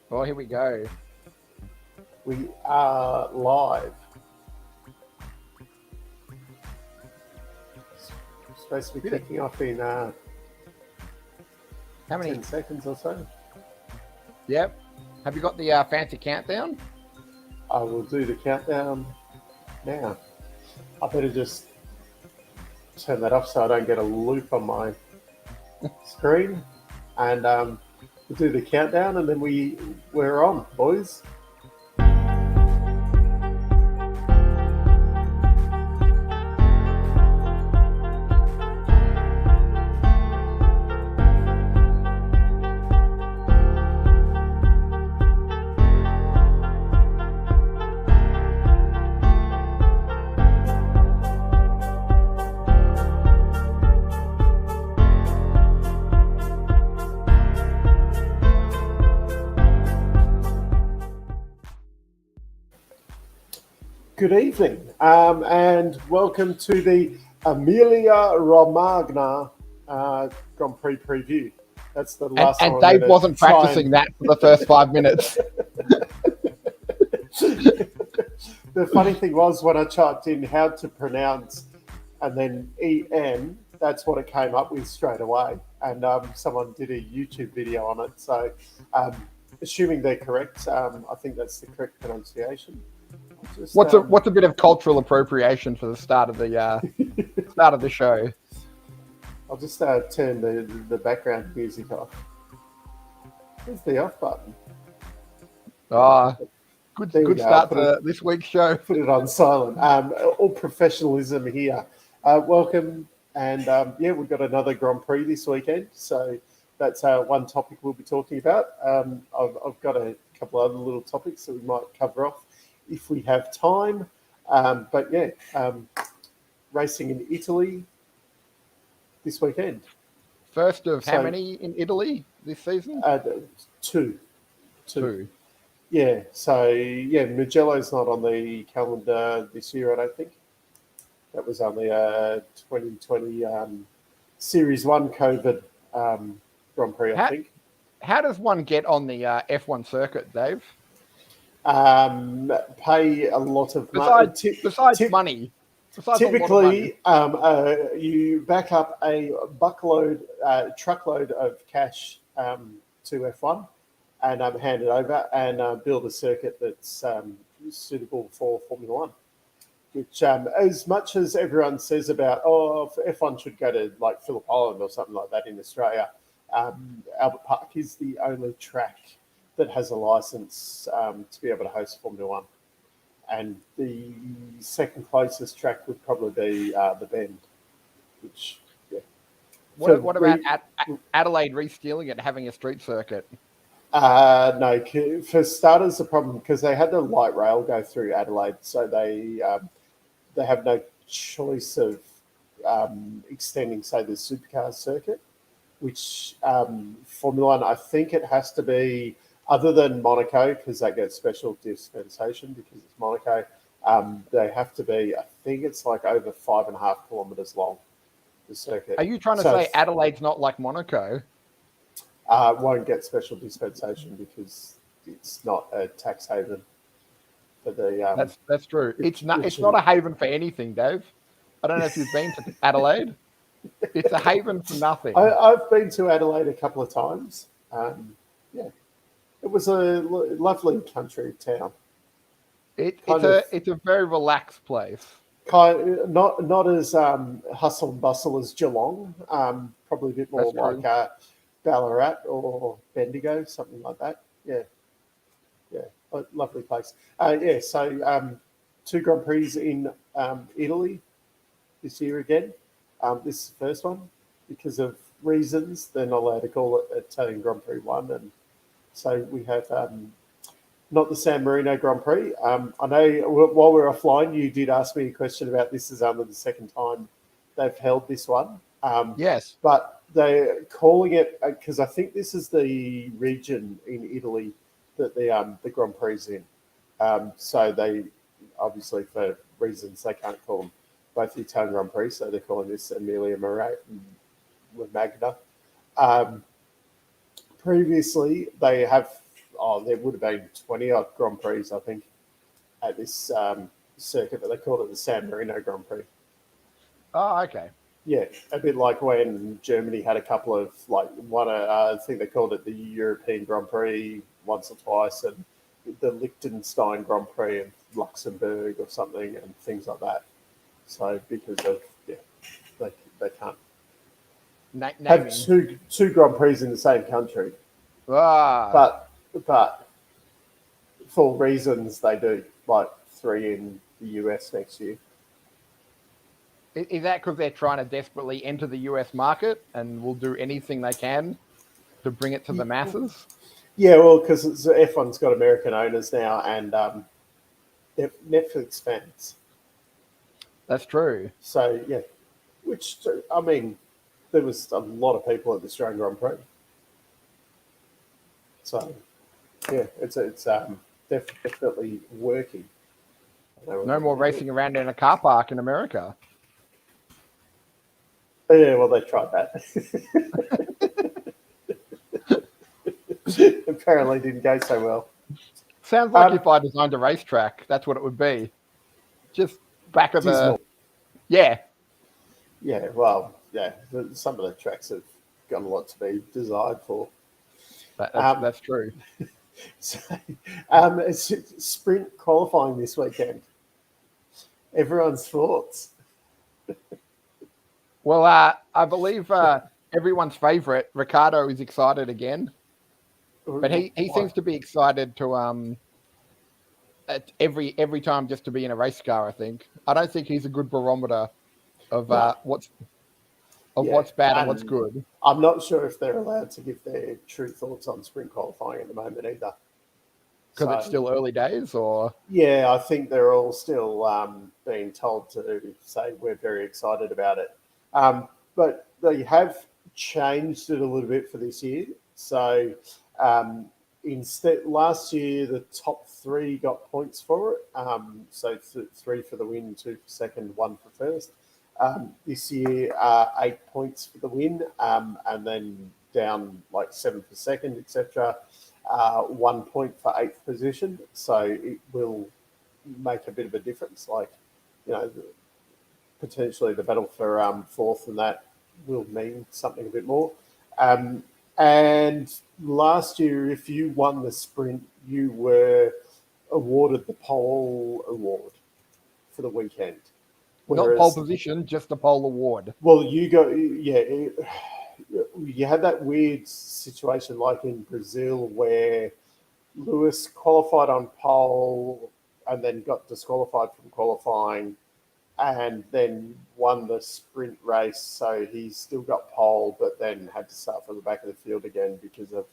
Well, here we go. We are live. Supposed to be kicking off in How many? 10 seconds or so. Yep. Have you got the fancy countdown? I will do the countdown now. I better just turn that off so I don't get a loop on my screen. And we'll do the countdown and then we're on, boys. Good evening, and welcome to the Emilia Romagna Grand Prix preview. That's the last And one. Dave wasn't practicing that for the first 5 minutes. The funny thing was when I typed in how to pronounce and then EN, that's what it came up with straight away. And someone did a YouTube video on it. So, assuming they're correct, I think that's the correct pronunciation. What's a bit of cultural appropriation for the start of the show? I'll just turn the background music off. Where's the off button? Good start to this week's show. Put it on silent. All professionalism here. Welcome, and we've got another Grand Prix this weekend. So that's one topic we'll be talking about. I've got a couple other little topics that we might cover off if we have time. Racing in Italy this weekend. First of how many in Italy this season? Two. Yeah, Mugello's not on the calendar this year, I don't think. That was only a 2020 Series 1 COVID Grand Prix, I think. How does one get on the F1 circuit, Dave? Pay a lot of money. Besides money. Typically, you back up a truckload of cash to F1 and hand it over and build a circuit that's suitable for Formula One. Which, as much as everyone says about, F1 should go to like Phillip Island or something like that in Australia, Albert Park is the only track that has a license to be able to host Formula One. And the second closest track would probably be the Bend, which, yeah. What about Adelaide restealing it and having a street circuit? No, for starters, the problem, because they had the light rail go through Adelaide, so they have no choice of extending, say, the supercar circuit, which Formula One, I think it has to be, other than Monaco, because they get special dispensation because it's Monaco, they have to be, I think it's like over 5.5 kilometres long, the circuit. Are you trying to say Adelaide's not like Monaco? Won't get special dispensation because it's not a tax haven for the. That's true. It's not a haven for anything, Dave. I don't know if you've been to Adelaide. It's a haven for nothing. I've been to Adelaide a couple of times. It was a lovely country town. It's a very relaxed place. Not as hustle and bustle as Geelong. Probably a bit more like Ballarat or Bendigo, something like that. Yeah, a lovely place. So 2 Grand Prix in Italy this year again. This is the first one. Because of reasons, they're not allowed to call it Italian Grand Prix 1. And so we have not the San Marino Grand Prix. I know while we're offline, you did ask me a question about this is only the second time they've held this one. Yes. But they're calling it, because I think this is the region in Italy that the Grand Prix is in. So they, obviously for reasons, they can't call them both the Italian Grand Prix, so they're calling this Emilia Romagna. Previously, they have, there would have been 20 odd Grand Prix, I think, at this circuit, but they called it the San Marino Grand Prix. Oh, okay. Yeah, a bit like when Germany had a couple of, like, one, I think they called it the European Grand Prix once or twice, and the Liechtenstein Grand Prix of Luxembourg or something, and things like that. So because of, they can't have two Grand Prix in the same country. But for reasons they do, like 3 in the US next year. Is that because they're trying to desperately enter the US market and will do anything they can to bring it to the masses? Yeah, well, because F1's got American owners now, and they're Netflix fans. That's true. So, yeah, which, I mean, there was a lot of people at the Australian Grand Prix. So, yeah, it's definitely working. No more racing around in a car park in America. Yeah, well, they tried that. Apparently didn't go so well. Sounds like if I designed a racetrack, that's what it would be. Just back of dismal. Yeah. Yeah, well, yeah, some of the tracks have got a lot to be desired for. That's true. So, it's sprint qualifying this weekend. Everyone's thoughts? Well, I believe everyone's favourite, Ricardo, is excited again. But he seems to be excited to every time just to be in a race car, I think. I don't think he's a good barometer of what's bad and what's good. I'm not sure if they're allowed to give their true thoughts on sprint qualifying at the moment either. Because it's still early days, or? Yeah, I think they're all still being told to say we're very excited about it. But they have changed it a little bit for this year. So instead, last year, the top 3 got points for it. So 3 for the win, 2 for second, 1 for first. This year, 8 points for the win, and then down like 7 for second, etc. 1 point for 8th position. So it will make a bit of a difference. Like, potentially the battle for 4th and that will mean something a bit more. And last year, if you won the sprint, you were awarded the pole award for the weekend. Not pole position, just the pole award. Well, you had that weird situation like in Brazil where Lewis qualified on pole and then got disqualified from qualifying and then won the sprint race. So he still got pole, but then had to start from the back of the field again because of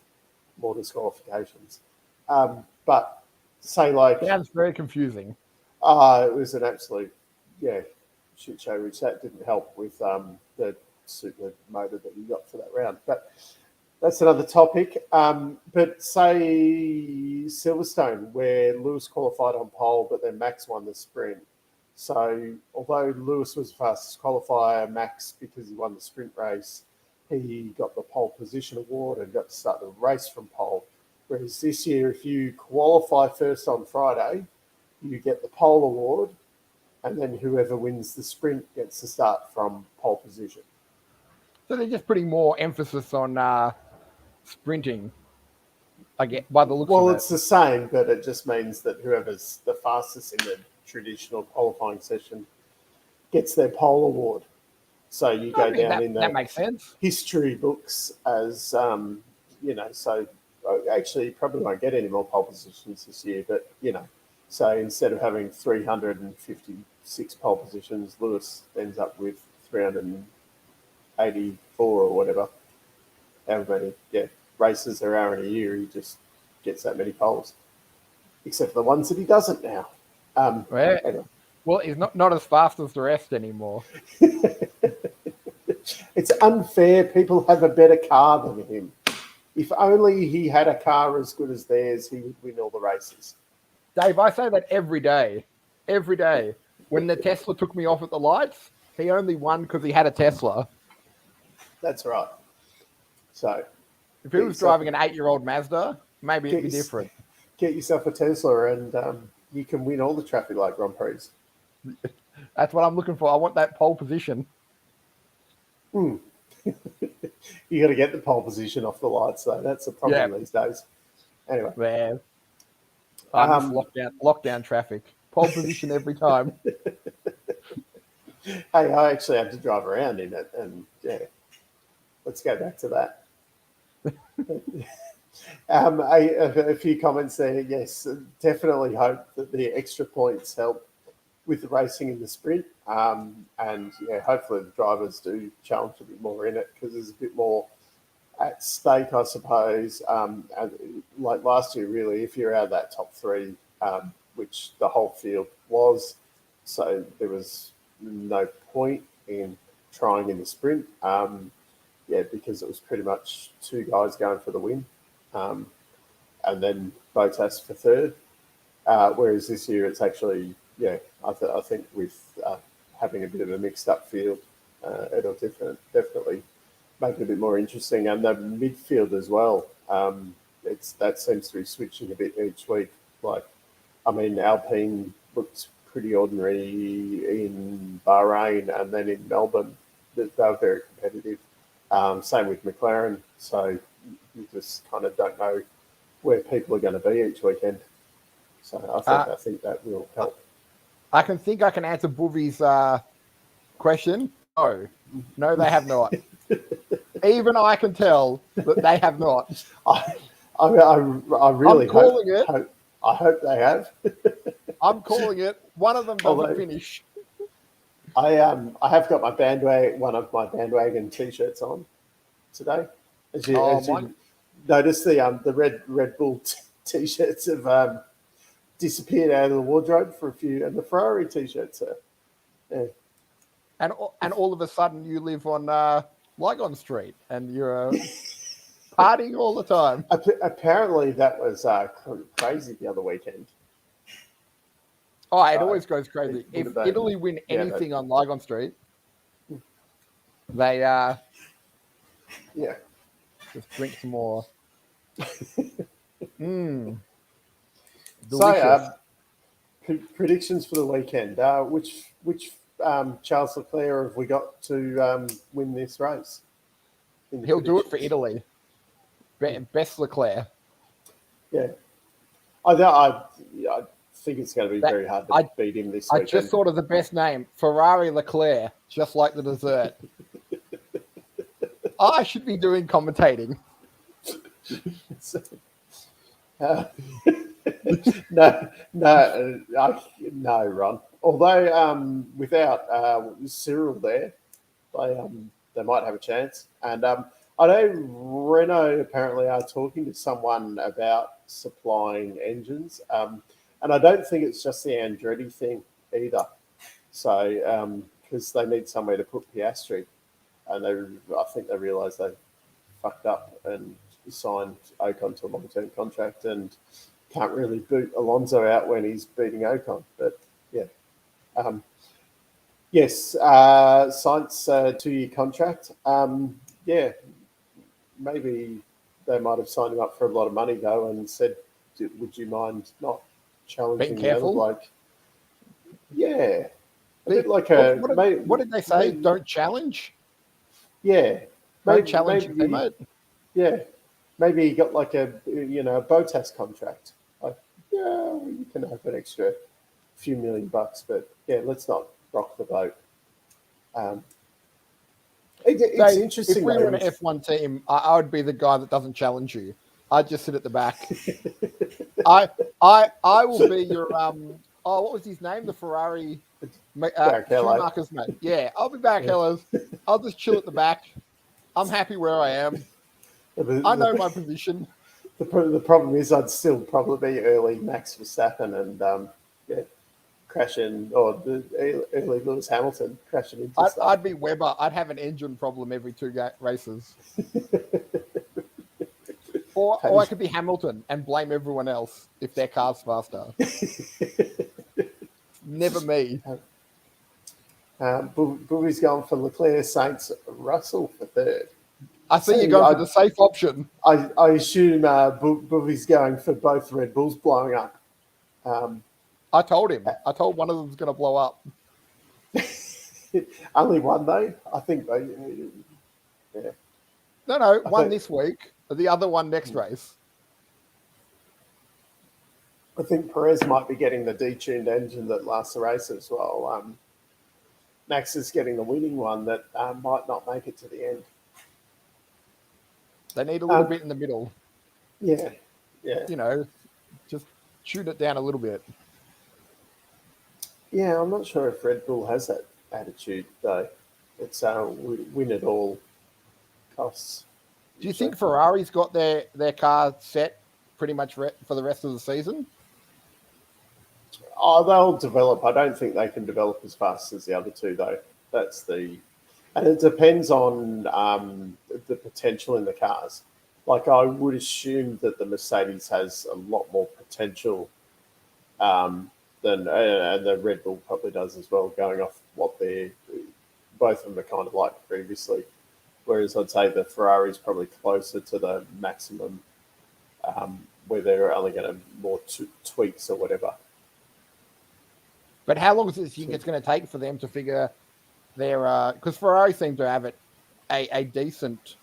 more disqualifications. But say like... Sounds very confusing. It was an absolute, shit show, which that didn't help with the super motor that you got for that round. But that's another topic. But say Silverstone, where Lewis qualified on pole, but then Max won the sprint. So although Lewis was the fastest qualifier, Max, because he won the sprint race, he got the pole position award and got to start the race from pole. Whereas this year, if you qualify first on Friday, you get the pole award, and then whoever wins the sprint gets to start from pole position. So they're just putting more emphasis on sprinting, I get, by the looks of it. Well, it's the same, but it just means that whoever's the fastest in the traditional qualifying session gets their pole award. So you go down in that makes sense. History books as, so actually you probably won't get any more pole positions this year, but, so instead of having 356 pole positions, Lewis ends up with 384 or whatever. However many, races there are in a year, he just gets that many poles. Except for the ones that he doesn't now. Anyway. Well, he's not as fast as the rest anymore. It's unfair. People have a better car than him. If only he had a car as good as theirs, he would win all the races. Dave, I say that every day. Every day. When the Tesla took me off at the lights, he only won because he had a Tesla. That's right. So, if he was driving an 8-year-old Mazda, maybe it'd be different. Get yourself a Tesla, and you can win all the traffic light Grand Prix. That's what I'm looking for. I want that pole position. You got to get the pole position off the lights, though. That's the problem these days. Anyway, there. I'm just lockdown traffic. Pole position every time. Hey, I actually have to drive around in it, and let's go back to that. A few comments there. Yes, definitely hope that the extra points help with the racing in the sprint, and hopefully the drivers do challenge a bit more in it, because there's a bit more at stake, I suppose. And like last year, really, if you're out of that top three, which the whole field was, so there was no point in trying in the sprint. Because it was pretty much two guys going for the win, and then Bottas for third. Whereas this year it's actually, I think with having a bit of a mixed up field, it'll definitely make it a bit more interesting. And the midfield as well, that seems to be switching a bit each week. Like, I mean, Alpine looked pretty ordinary in Bahrain, and then in Melbourne, they were very competitive. Same with McLaren. So you just kind of don't know where people are going to be each weekend. So I think that will help. I can answer Boovy's question. No, they have not. Even I can tell that they have not. I really hope they have. I'm calling it. One of them doesn't finish. I have got one of my bandwagon T-shirts on today. As you notice, the Red Bull T-shirts have disappeared out of the wardrobe for a few, and the Ferrari T-shirts are. Yeah. And all of a sudden you live on Lygon Street and you're partying all the time. Apparently that was crazy the other weekend. Oh, it always goes crazy. If Italy win anything on Lygon Street, they just drink some more. Delicious. So, predictions for the weekend. Which Charles Leclerc have we got to win this race? He'll do it for Italy. Best Leclerc. Yeah, I think it's going to be very hard to beat him this weekend. I just thought of the best name, Ferrari Leclerc, just like the dessert. I should be doing commentating. No, Ron. Although without Cyril there, they might have a chance. And I know Renault apparently are talking to someone about supplying engines. And I don't think it's just the Andretti thing either. So, because they need somewhere to put Piastri. And I think they realised they fucked up and signed Ocon to a long-term contract and can't really boot Alonso out when he's beating Ocon. But, yeah. Yes, Sainz 2-year contract. Maybe they might have signed him up for a lot of money, though, and said, would you mind not challenging the other bloke? Yeah. What did they say? Don't challenge? Yeah. Don't challenge your teammate? Yeah. Maybe he got like a Bottas contract. Like, you can have an extra few $1 million, but let's not rock the boat. It's interesting. If we were an F1 team, I would be the guy that doesn't challenge you. I'd just sit at the back. I will be your what was his name? The Ferrari Schumacher's mate. Yeah, I'll be Barrichello's. I'll just chill at the back. I'm happy where I am. I know my position. The problem is I'd still probably be early Max Verstappen and crashing, or the early Lewis Hamilton crashing into stuff. I'd be Webber. I'd have an engine problem every two races. Or I could be Hamilton and blame everyone else if their car's faster. Never me. Booby's going for Leclerc, Sainz, Russell for third. I see you going for the safe option. I assume Boovy's going for both Red Bulls blowing up. I told him. I told one of them's going to blow up. Only one though. I think they. Yeah. No, one this week. The other one next race. I think Perez might be getting the detuned engine that lasts the race as well. Max is getting the winning one that might not make it to the end. They need a little bit in the middle. Yeah. Just shoot it down a little bit. Yeah, I'm not sure if Red Bull has that attitude though. It's win at all costs. Do you think Ferrari's got their car set pretty much for the rest of the season? Oh, they'll develop. I don't think they can develop as fast as the other two, though. And it depends on the potential in the cars. Like I would assume that the Mercedes has a lot more potential than and the Red Bull probably does as well, going off what both of them are kind of like previously. Whereas I'd say the Ferrari's probably closer to the maximum, where they're only going to more tweaks or whatever. But how long do you think it's going to take for them to figure their... Because Ferrari seem to have a decent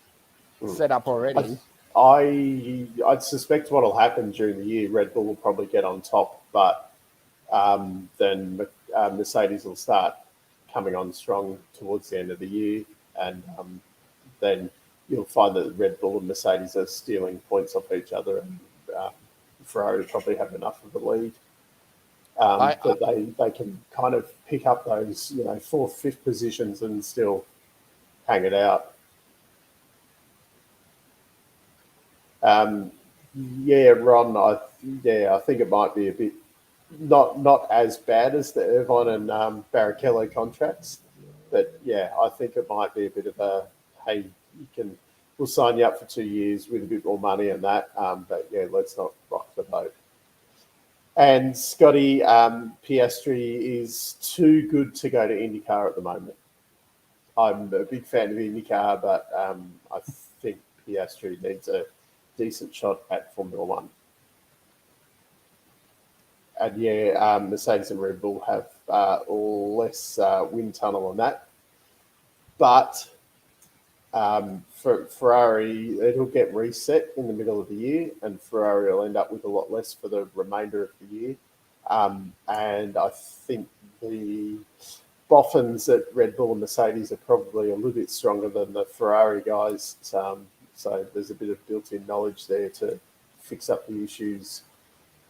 setup already. I'd suspect what will happen during the year, Red Bull will probably get on top, but then Mercedes will start coming on strong towards the end of the year, and then you'll find that Red Bull and Mercedes are stealing points off each other, and Ferrari will probably have enough of a lead. That they can kind of pick up those, fourth, fifth positions and still hang it out. Ron, I think it might be a bit not as bad as the Irvine and Barrichello contracts, but I think it might be a bit of a hey, we'll sign you up for 2 years with a bit more money and that, but let's not rock the boat. And Scotty, Piastri is too good to go to IndyCar at the moment. I'm a big fan of IndyCar, but I think Piastri needs a decent shot at Formula One. And Mercedes and Red Bull have less wind tunnel on that. But for Ferrari, it'll get reset in the middle of the year, and Ferrari will end up with a lot less for the remainder of the year. And I think the boffins at Red Bull and Mercedes are probably a little bit stronger than the Ferrari guys. So there's a bit of built-in knowledge there to fix up the issues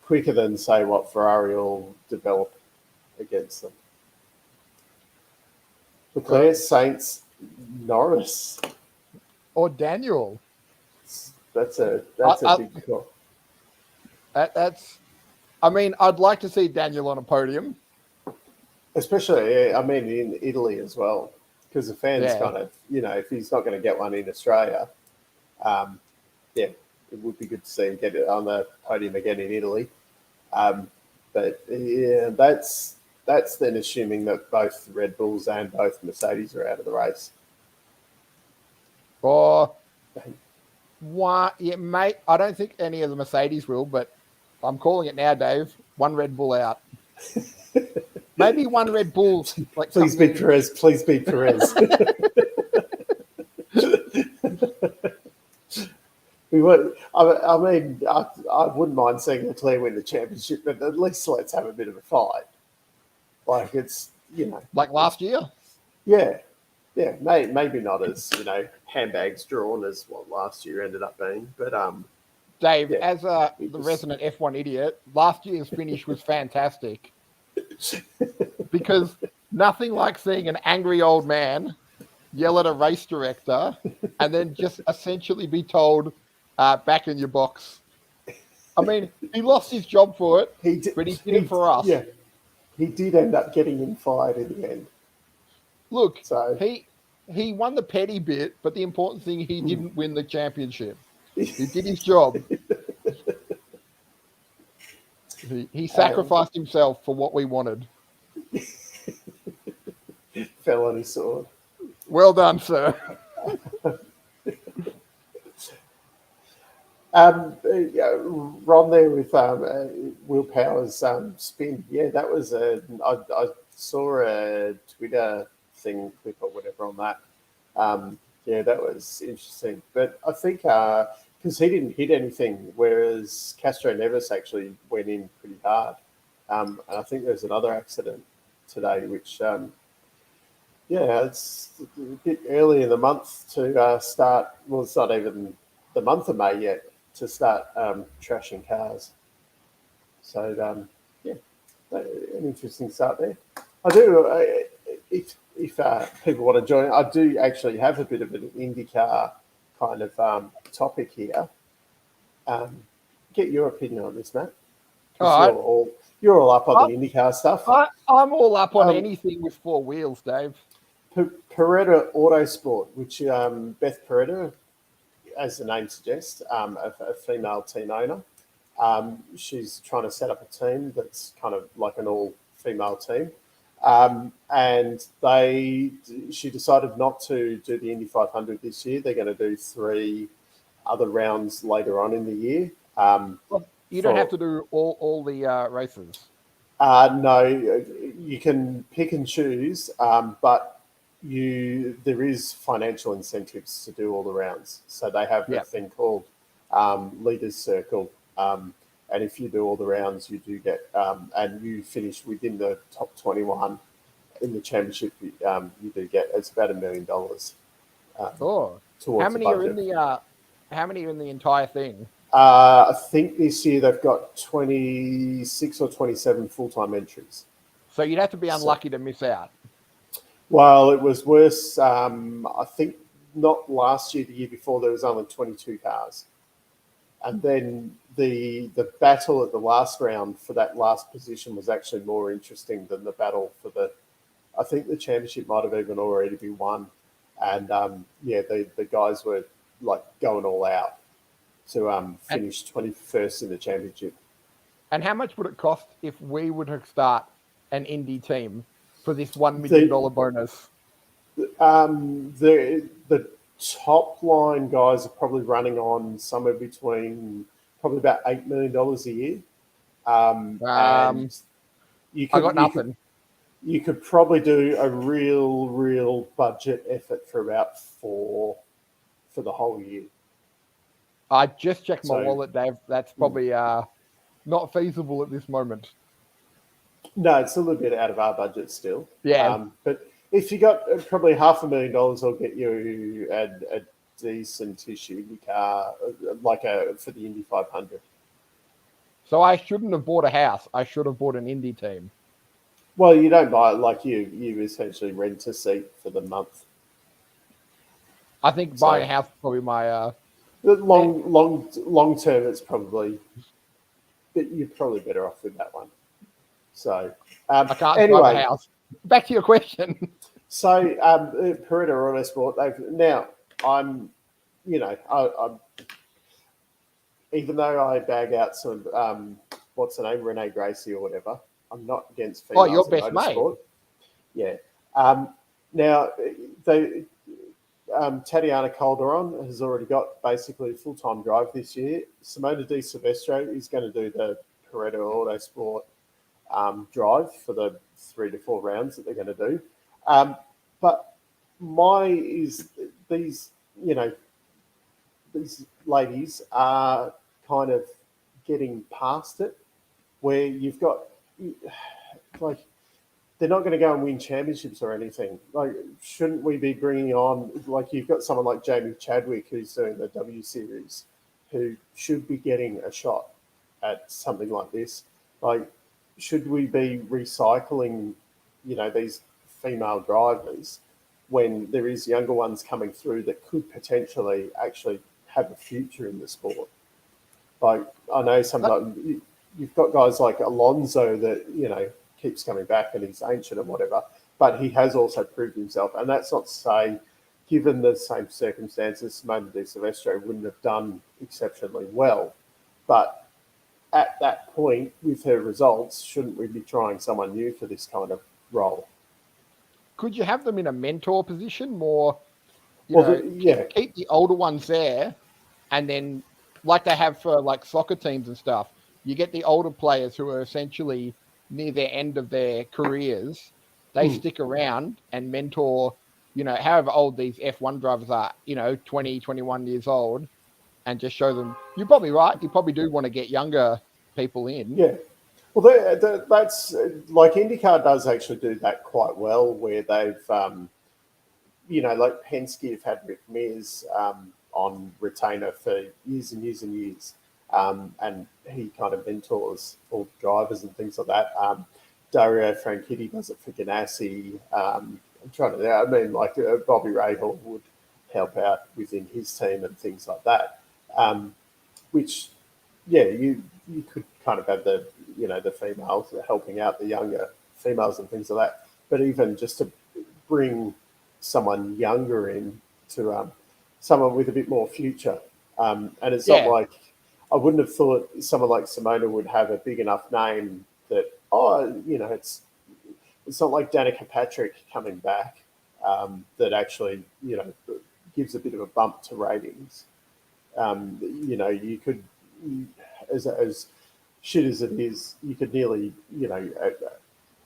quicker than, say, what Ferrari will develop against them. Leclerc, Saints, Norris, or Daniel. That's a big call. I'd like to see Daniel on a podium, especially in Italy as well, because the fans kind of if he's not going to get one in Australia, it would be good to see him get it on the podium again in Italy. But that's then assuming that both Red Bulls and both Mercedes are out of the race. Or mate, I don't think any of the Mercedes will, but I'm calling it now, Dave. One Red Bull out. Maybe one Red Bull. Please be Perez. Please be Perez. I wouldn't mind seeing Leclerc win the championship, but at least let's have a bit of a fight. Like it's like last year. Yeah, maybe not as handbags drawn as what last year ended up being, but Dave, as the resident F1 idiot, last year's finish was fantastic because nothing like seeing an angry old man yell at a race director and then just essentially be told, back in your box. I mean, he lost his job for it, but he did it for us. Yeah, he did end up getting him fired in the end. Look, so he won the petty bit, but the important thing, he didn't win the championship. He did his job. He sacrificed himself for what we wanted. Fell on his sword. Well done, sir. Yeah, Ron there with Will Power's spin. Yeah, that was I saw a Twitter thing clip or whatever on that. Yeah, that was interesting. But I think because he didn't hit anything, whereas Castro Neves actually went in pretty hard. And I think there's another accident today, which yeah, it's a bit early in the month to start. Well, it's not even the month of May yet to start trashing cars. So yeah, an interesting start there. I do. If people want to join, I do actually have a bit of an IndyCar kind of topic here. Get your opinion on this, Matt, because you're all up on the IndyCar stuff. I'm all up on anything with four wheels, Dave. Peretta Autosport, which Beth Peretta, as the name suggests, a female team owner. She's trying to set up a team that's kind of like an all-female team. And she decided not to do the Indy 500 this year. They're going to do 3 other rounds later on in the year. Well, you don't have to do all the races. No, you can pick and choose, but there is financial incentives to do all the rounds. So they have a thing called Leaders Circle. And if you do all the rounds, you do get, and you finish within the top 21 in the championship, you do get, it's about $1 million. How many are in the? How many are in the entire thing? I think this year they've got 26 or 27 full-time entries. So you'd have to be unlucky to miss out. Well, it was worse. I think not last year, the year before, there was only 22 cars. And then the battle at the last round for that last position was actually more interesting than the battle for I think the championship might have even already been won. And the guys were like going all out to finish 21st in the championship. And how much would it cost if we would start an Indy team for this $1 million bonus? The top line guys are probably running on somewhere between probably about $8 million a year. And I got nothing. You could probably do a real budget effort for about 4 for the whole year. I just checked my wallet, Dave. That's probably not feasible at this moment. No, it's a little bit out of our budget still. Yeah. But if you got probably $500,000, I'll get you a decent-ish Indy car, for the Indy 500. So I shouldn't have bought a house. I should have bought an Indy team. Well, you don't buy it like you essentially rent a seat for the month. I think buying a house is probably my long term. It's probably, but you're probably better off with that one. So I can't buy a house. Back to your question. So Peretta Autosport. Now I'm even though I bag out some what's her name, Renee Gracie or whatever. I'm not against females. Oh, your best mate. Yeah. Now, Tatiana Calderon has already got basically a full-time drive this year. Simona Di Silvestro is going to do the Peretta Autosport drive for the 3 to 4 rounds that they're going to do. But these ladies are kind of getting past it, where you've got they're not going to go and win championships or anything. Like, shouldn't we be bringing on, you've got someone like Jamie Chadwick who's doing the W Series, who should be getting a shot at something like this? Like, should we be recycling, these female drivers when there is younger ones coming through that could potentially actually have a future in the sport? Like, I know sometimes you've got guys like Alonso that, keeps coming back and he's ancient and whatever, but he has also proved himself. And that's not to say, given the same circumstances, Simona Di Silvestro wouldn't have done exceptionally well. But at that point, with her results, shouldn't we be trying someone new for this kind of role? Could you have them in a mentor position more? Keep the older ones there, and then like they have for like soccer teams and stuff. You get the older players who are essentially near their end of their careers. They stick around and mentor, however old these F1 drivers are, 20, 21 years old, and just show them. You're probably right. You probably do want to get younger people in. Yeah. Well, that's like IndyCar does actually do that quite well, where they've, like Penske have had Rick Mears on retainer for years and years and years, and he kind of mentors all the drivers and things like that. Dario Franchitti does it for Ganassi. I'm trying to, like Bobby Rahal would help out within his team and things like that, which, yeah, you could kind of have the females helping out the younger females and things like that. But even just to bring someone younger in to someone with a bit more future, and it's not like I wouldn't have thought someone like Simona would have a big enough name that it's not like Danica Patrick coming back that actually gives a bit of a bump to ratings. You could, as shit as it is, you could nearly,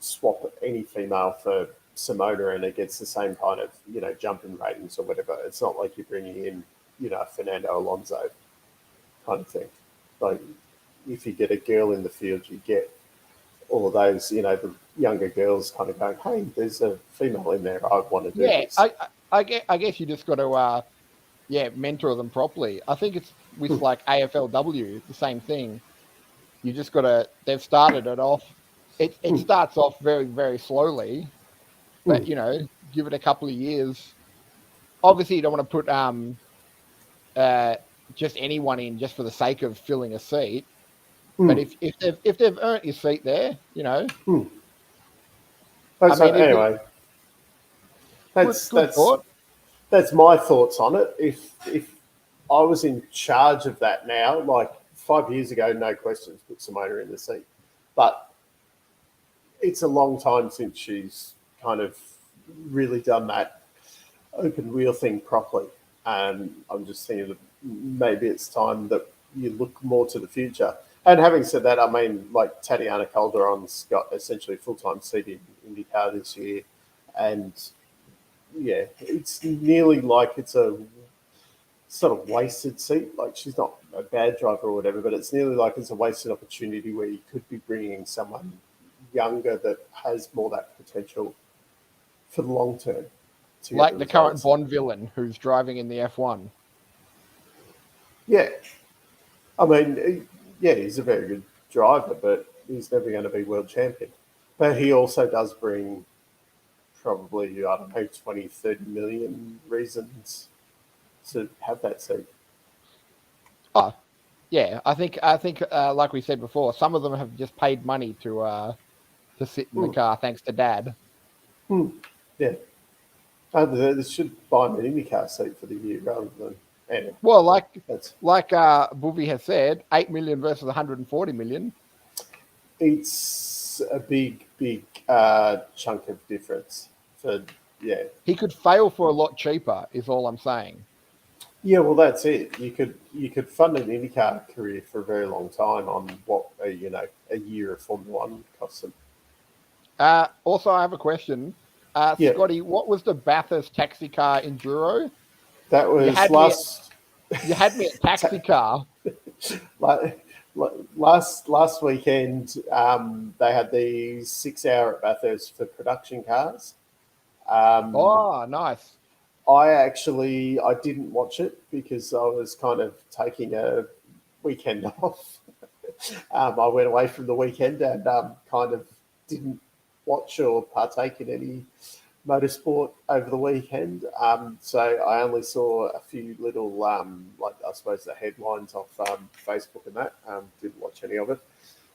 swap any female for Simona and it gets the same kind of, jump in ratings or whatever. It's not like you're bringing in, Fernando Alonso kind of thing. Like, if you get a girl in the field, you get all of those, the younger girls kind of going, hey, there's a female in there. I want to do this. I guess you just got to, mentor them properly. I think it's with like AFLW, the same thing. You just got to, they've started it off. It starts off very, very slowly, but, give it a couple of years. Obviously, you don't want to put just anyone in just for the sake of filling a seat. But if they've earned your seat there, Anyway, that's my thoughts on it. If I was in charge of that now, like 5 years ago, no questions, put Simona in the seat. But it's a long time since she's kind of really done that open wheel thing properly. And I'm just thinking that maybe it's time that you look more to the future. And having said that, I mean, like Tatiana Calderon's got essentially a full-time seat in IndyCar this year. And, yeah, it's nearly like it's a sort of wasted seat. Like, she's not a bad driver or whatever, but it's nearly like it's a wasted opportunity where you could be bringing someone younger that has more that potential for the long term. Like the current Bond villain who's driving in the F1. Yeah. I mean, yeah, he's a very good driver, but he's never going to be world champion. But he also does bring probably, I don't know, 20, 30 million reasons to have that seat. Oh, yeah. I think, like we said before, some of them have just paid money to sit in the car thanks to Dad. Yeah. They should buy an IndyCar seat for the year rather than. Anyway, well, like Boovy has said, 8 million versus 140 million. It's a big chunk of difference. He could fail for a lot cheaper, is all I'm saying. Yeah, well, that's it. You could fund an IndyCar career for a very long time on what a year of Formula One costs them. Also, I have a question. Scotty, what was the Bathurst taxi car enduro? That was you had me at taxi car. Last weekend, they had the 6 hour at Bathurst for production cars. Nice. I didn't watch it because I was kind of taking a weekend off. I went away from the weekend and kind of didn't watch or partake in any motorsport over the weekend. So I only saw a few little, like I suppose the headlines off Facebook and that. Didn't watch any of it.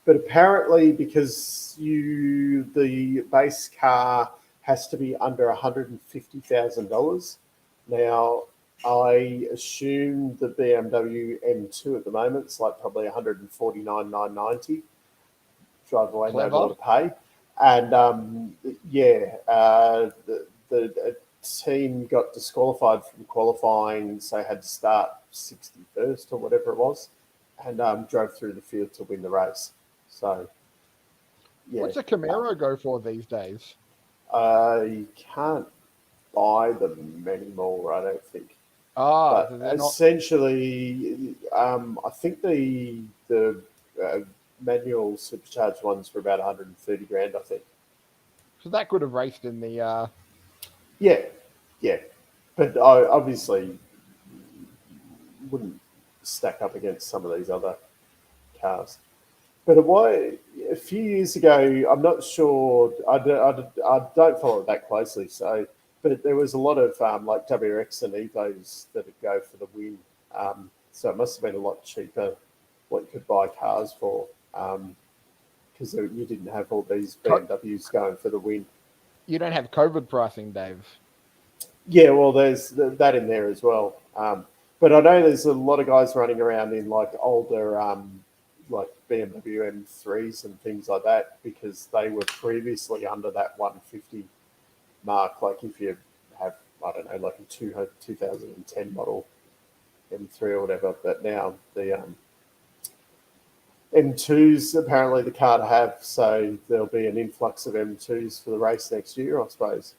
But apparently because the base car has to be under $150,000. Now, I assume the BMW M2 at the moment is like probably $149,990. Drive away, no more to pay. And the team got disqualified from qualifying, so had to start 61st or whatever it was, and drove through the field to win the race. So, yeah. What's a Camaro go for these days? You can't buy them anymore, I don't think. But essentially, I think the manual supercharged ones were about 130 grand, I think. So that could have raced in the. Yeah, but I obviously wouldn't stack up against some of these other cars. But a few years ago, I'm not sure. I don't follow it that closely. So, but there was a lot of like WRX and Evos that would go for the win. So it must have been a lot cheaper what you could buy cars for, because you didn't have all these BMWs going for the win. You don't have COVID pricing, Dave. Yeah, well, there's that in there as well. But I know there's a lot of guys running around in like older, like BMW M3s and things like that, because they were previously under that 150 mark. Like if you have, I don't know, like a 2010 model M3 or whatever, but now the M2's apparently the car to have, so there'll be an influx of M2's for the race next year, I suppose.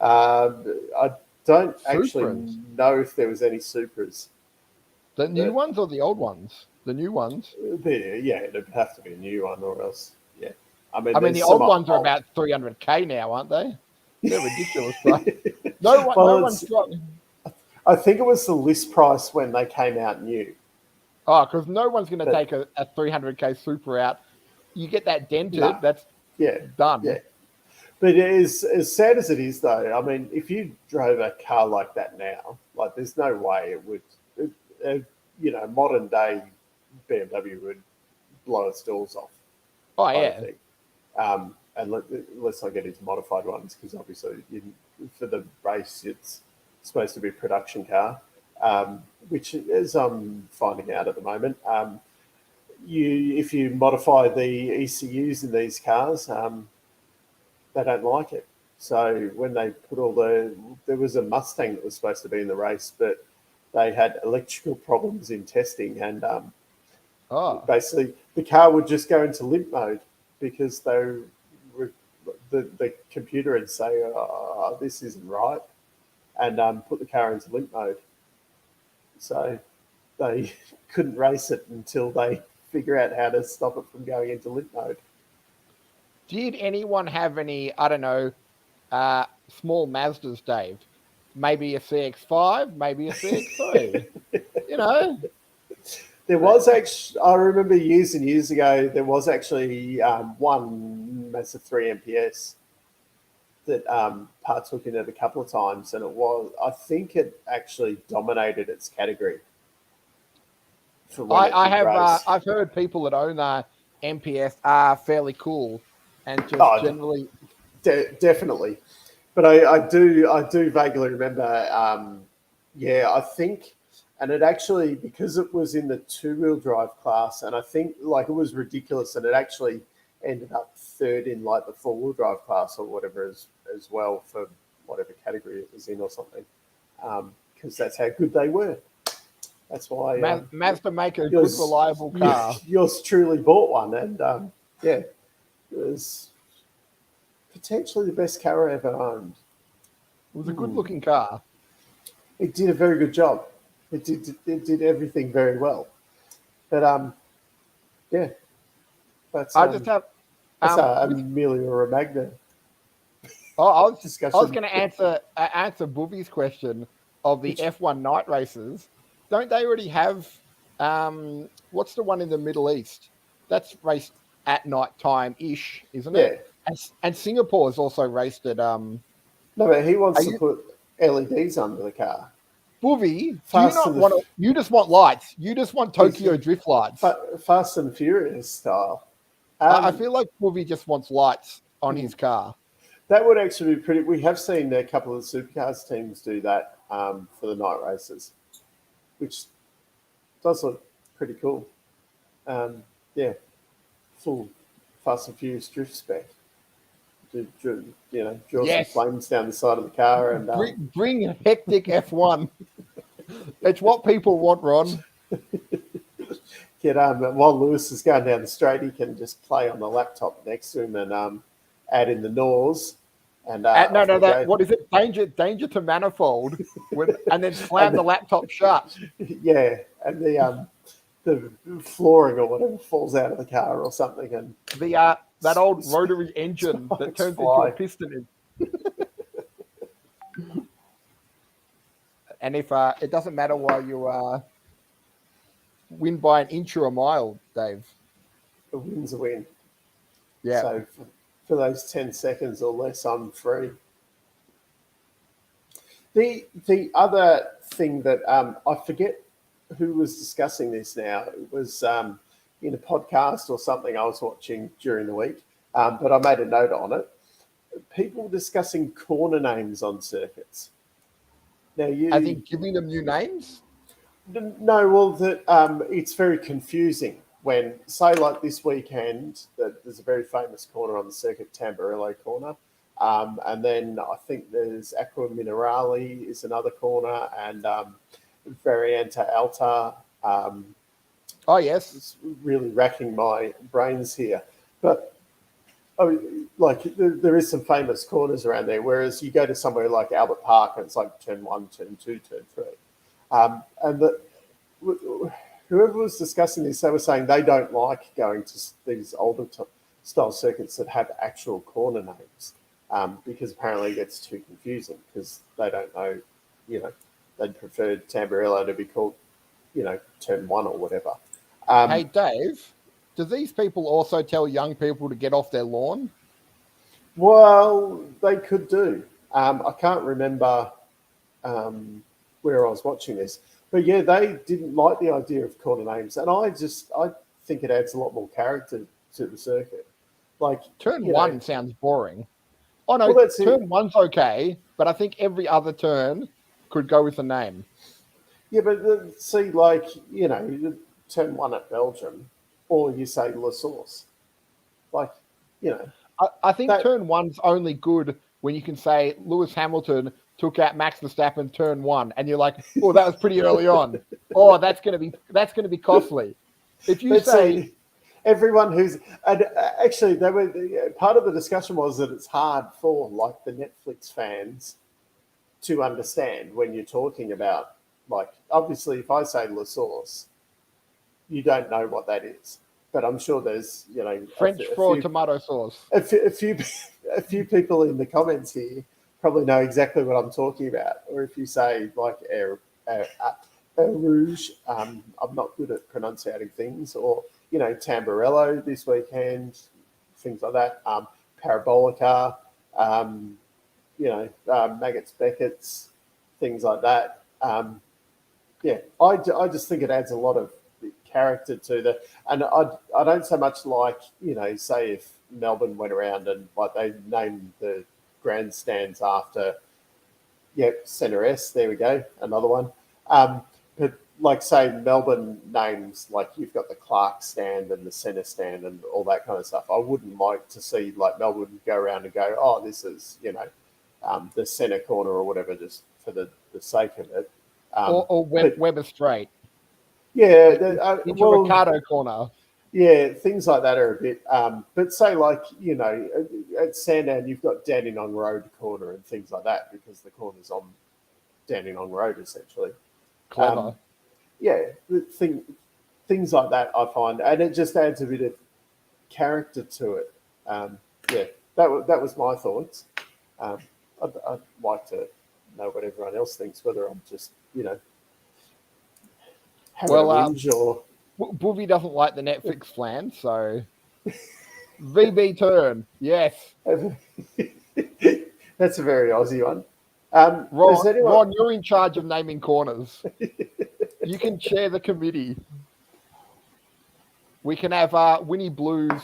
I don't actually know if there was any Supras. The new ones or the old ones? The new ones. Yeah, it'd have to be a new one, or else. Yeah, I mean the old ones are about 300k now, aren't they? They're ridiculous, right? No one's got. I think it was the list price when they came out new. Oh, because no one's going to take a 300k Supra out. You get that dented, that's done. Yeah. But as sad as it is, though, I mean, if you drove a car like that now, like there's no way it would, modern day BMW would blow its doors off. Oh, yeah. And let's not get into modified ones, because obviously for the race, it's supposed to be a production car, which is I'm finding out at the moment. If you modify the ECUs in these cars, they don't like it. So when they put there was a Mustang that was supposed to be in the race, but they had electrical problems in testing, and basically the car would just go into limp mode because the computer would say, "Oh, this isn't right," and put the car into limp mode. So they couldn't race it until they figure out how to stop it from going into limp mode. Did anyone have any, I don't know, small Mazdas, Dave? Maybe a CX-5, maybe a CX-3, There was actually, I remember years and years ago, there was actually one Mazda 3 MPS that partook in it a couple of times, and I think it actually dominated its category. I've heard people that own MPS are fairly cool and just generally. Definitely. But I do vaguely remember, I think, and it actually, because it was in the two-wheel drive class, and I think like it was ridiculous, and it actually ended up third in like the four-wheel drive class or whatever as well, for whatever category it was in or something, because that's how good they were. That's why Mazda make a good, reliable car. Yours truly bought one, and it was potentially the best car I ever owned. It was a good-looking car. It did a very good job. It did everything very well. But that's Emilia Romagna. I was going to answer Booby's question of the F1 night races. Don't they already have what's the one in the Middle East? That's raced at night time ish, isn't it? And Singapore's also raced at No, but he wants to put LEDs under the car. Boovy, you just want lights. You just want Tokyo drift lights. Fast and Furious style. I feel like Boovy just wants lights on his car. That would actually be pretty. We have seen a couple of supercars teams do that for the night races, which does look pretty cool. Full Fast and Furious drift spec. Draw some flames down the side of the car and bring hectic F1. It's what people want, Ron. While Lewis is going down the straight, he can just play on the laptop next to him and add in the NORs. And what is it? Danger to manifold, and then slam the laptop shut. Yeah, and the flooring or whatever falls out of the car or something, and that old rotary engine that turns into a piston. And if it doesn't matter why you win by an inch or a mile, Dave. A win's a win. Yeah. So for those 10 seconds or less, I'm free. The other thing that I forget who was discussing this now. It was in a podcast or something I was watching during the week, but I made a note on it. People discussing corner names on circuits. Now, I think giving them new names? No, well, it's very confusing when, say, like this weekend, there's a very famous corner on the circuit, Tamburello corner. And then I think there's Acqua Minerale is another corner, and Variante Alta. Oh, yes. It's really racking my brains here. But there is some famous corners around there, whereas you go to somewhere like Albert Park and it's like turn 1, turn 2, turn 3. Whoever was discussing this, they were saying they don't like going to these older style circuits that have actual corner names because apparently it gets too confusing because they don't know, they'd prefer Tamburello to be called, turn 1 or whatever. Hey, Dave, do these people also tell young people to get off their lawn? Well, they could do. I can't remember where I was watching this. But yeah, they didn't like the idea of corner names. And I think it adds a lot more character to the circuit. Like turn 1 sounds boring. Oh no, turn 1's okay, but I think every other turn could go with a name. Yeah, but see, turn 1 at Belgium, or you say La Source. I think turn 1's only good when you can say Lewis Hamilton took out Max Verstappen turn 1, and you're like, oh, that was pretty early on. Oh, that's gonna be costly. If you say everyone who's actually they were part of the discussion was that it's hard for like the Netflix fans to understand when you're talking about obviously if I say La Source, you don't know what that is. But I'm sure there's French for tomato sauce. A few people in the comments here probably know exactly what I'm talking about. Or if you say like Rouge, I'm not good at pronouncing things. Or Tamburello this weekend, things like that. Parabolica, Maggots Beckett's, things like that. I just think it adds a lot of character to and I don't so much like say if Melbourne went around and they named the grandstands after Centre S, there we go, another one, but say Melbourne names you've got the Clark stand and the Centre stand and all that kind of stuff. I wouldn't like to see Melbourne go around and go, oh, this is the Centre corner or whatever, just for the sake of it, or Weber Straight. Yeah, Ricardo corner. Yeah, things like that are a bit. But say at Sandown, you've got Dandenong Road corner and things like that because the corner's on Dandenong Road essentially. Clever. Things like that I find, and it just adds a bit of character to it. That was my thoughts. I'd like to know what everyone else thinks, whether I'm just Boovy doesn't like the Netflix flan, so VB turn, yes. That's a very Aussie one. Ron, you're in charge of naming corners. You can chair the committee. We can have Winnie Blues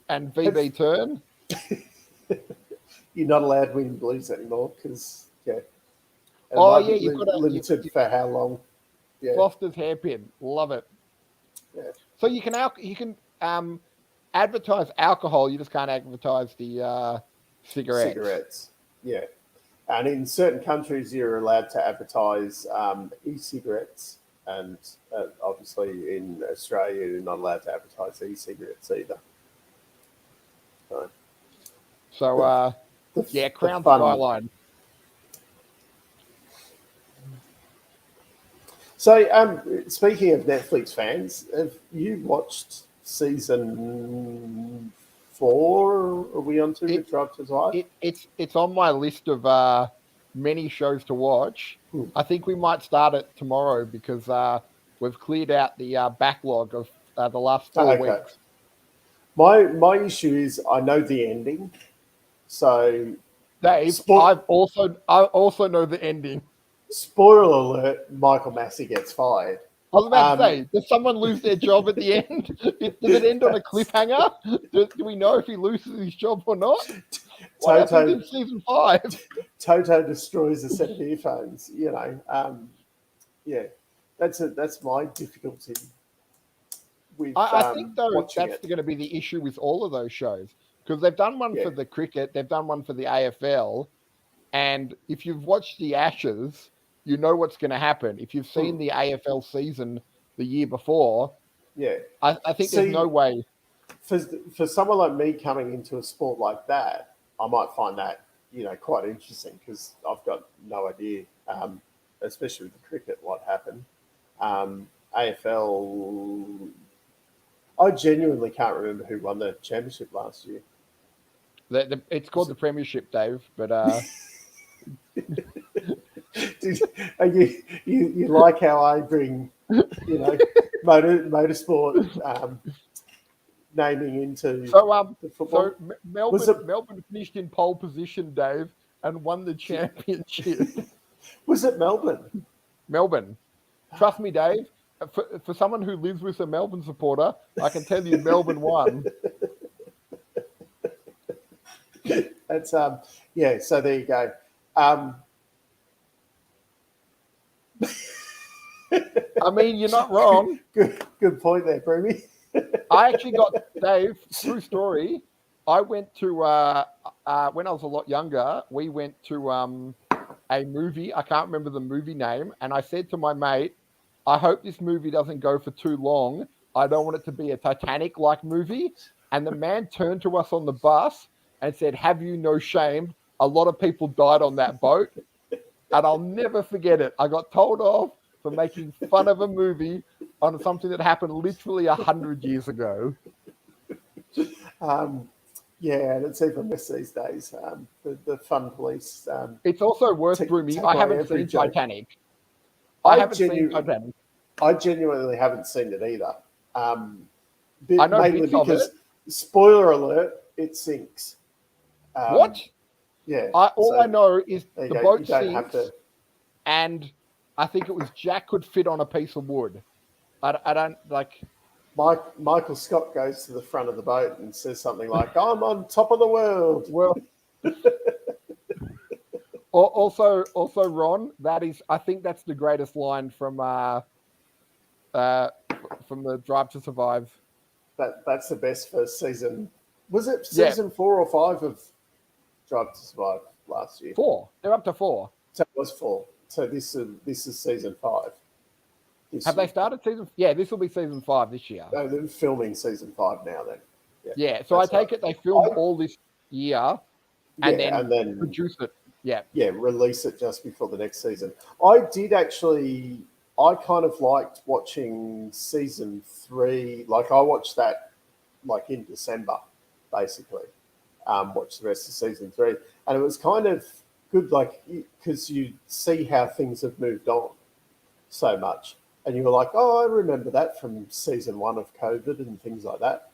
and VB turn. You're not allowed Winnie Blues anymore because you've got limited for how long. Yeah. Foster's hairpin, love it. Yeah. So you can advertise alcohol. You just can't advertise the cigarettes. Yeah. And in certain countries, you're allowed to advertise e-cigarettes, and obviously in Australia, you're not allowed to advertise e-cigarettes either. So, Crown Skyline. So, speaking of Netflix fans, have you watched season 4? Are we on to with Drive to Survive? It's on my list of many shows to watch. I think we might start it tomorrow because we've cleared out the backlog of the last 4 weeks. My issue is I know the ending, so Dave, I also know the ending. Spoiler alert: Michael Massey gets fired. I was about to say, does someone lose their job at the end? Does it end on a cliffhanger? Do we know if he loses his job or not? What happens in season 5? Toto destroys a set of earphones. That's my difficulty with. I think though that's going to be the issue with all of those shows, because they've done one for the cricket, they've done one for the AFL, and if you've watched the Ashes, you know what's going to happen. If you've seen the AFL season the year before, I think there's no way. For someone like me coming into a sport like that, I might find that quite interesting because I've got no idea, especially with the cricket, what happened. AFL, I genuinely can't remember who won the championship last year. It's called the Premiership, Dave, but. You like how I bring motorsport naming into the football? So Melbourne finished in pole position, Dave, and won the championship. Was it Melbourne? Melbourne. Trust me, Dave. For someone who lives with a Melbourne supporter, I can tell you Melbourne won. That's so there you go. I mean, you're not wrong. Good point there, Broomy. I actually got, Dave, true story. I went to, when I was a lot younger, we went to a movie. I can't remember the movie name. And I said to my mate, I hope this movie doesn't go for too long. I don't want it to be a Titanic-like movie. And the man turned to us on the bus and said, have you no shame? A lot of people died on that boat. And I'll never forget it. I got told off for making fun of a movie on something that happened literally 100 years ago. And it's even worse these days. The fun police. It's also worse, Broomy. I haven't seen Titanic. I haven't seen Titanic. I genuinely haven't seen it either. I know mainly because, spoiler alert, it sinks. What? Yeah. I know is the boat sinks, and I think it was Jack could fit on a piece of wood. I don't like. Michael Scott goes to the front of the boat and says something like, "I'm on top of the world." Well, also, Ron, I think that's the greatest line from the Drive to Survive. That's the best first season. Was it season 4 or 5 of Drive to Survive last year? 4. They're up to 4. So it was 4. So this is season 5. Have they started season? Yeah, this will be season 5 this year. No, they're filming season 5 now. Then. Yeah. So I take it they filmed all this year, and then produce it. Yeah. Yeah, release it just before the next season. I kind of liked watching season 3. Like I watched that like in December, basically. Watched the rest of season 3, and it was kind of good, like because you see how things have moved on so much, and you were like, "Oh, I remember that from season 1 of COVID and things like that."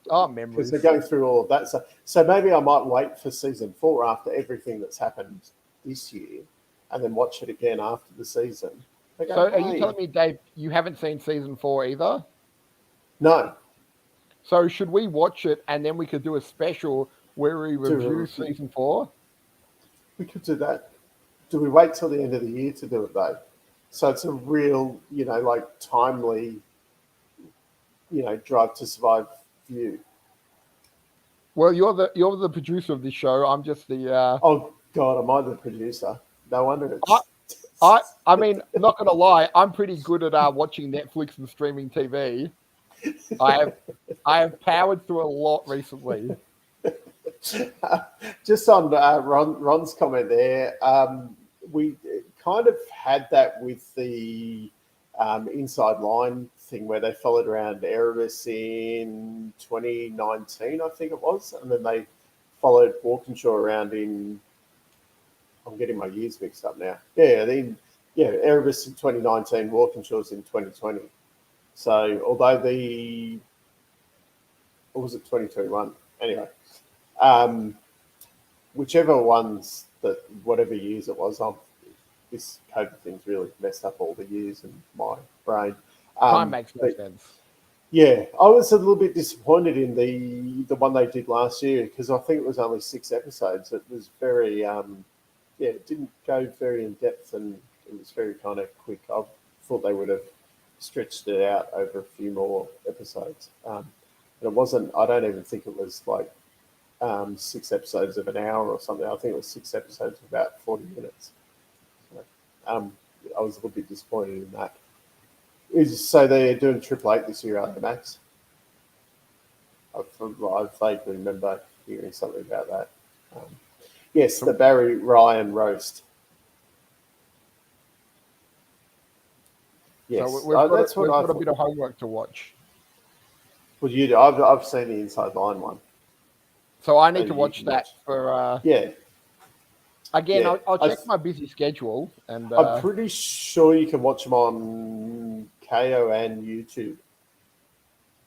Memories. Because they're going through all of that. So maybe I might wait for season 4 after everything that's happened this year, and then watch it again after the season. Are you telling me, Dave, you haven't seen season 4 either? No. So should we watch it and then we could do a special where we review season 4? We could do that. Do we wait till the end of the year to do it though? So it's a real, like timely, Drive to Survive view. Well, you're the producer of this show. I'm just the. God, am I the producer? No wonder I, it's. I mean, I'm not going to lie. I'm pretty good at watching Netflix and streaming TV. I have powered through a lot recently. Just on Ron's comment there, we kind of had that with the inside line thing where they followed around Erebus in 2019, I think it was, and then they followed Walkinshaw around in. I'm getting my years mixed up now. Erebus in 2019, Walkinshaw's in 2020. So although or was it 2021? Anyway. Whichever ones whatever years it was, this COVID thing's really messed up all the years in my brain. Time makes no sense. Yeah, I was a little bit disappointed in the one they did last year because I think it was only 6 episodes. It was very, it didn't go very in depth and it was very kind of quick. I thought they would have stretched it out over a few more episodes. And it wasn't, I don't even think it was like 6 episodes of an hour or something. I think it was 6 episodes of about 40 minutes. So, I was a little bit disappointed in that. So they're doing Triple Eight this year, aren't they, Max? I vaguely remember hearing something about that. Yes, the Barry Ryan roast. Yes, so we've got a bit of homework to watch. Well, I've seen the Inside Line one. So I need to watch that for. Yeah. Again, yeah. I'll check my busy schedule, and I'm pretty sure you can watch them on KO and YouTube.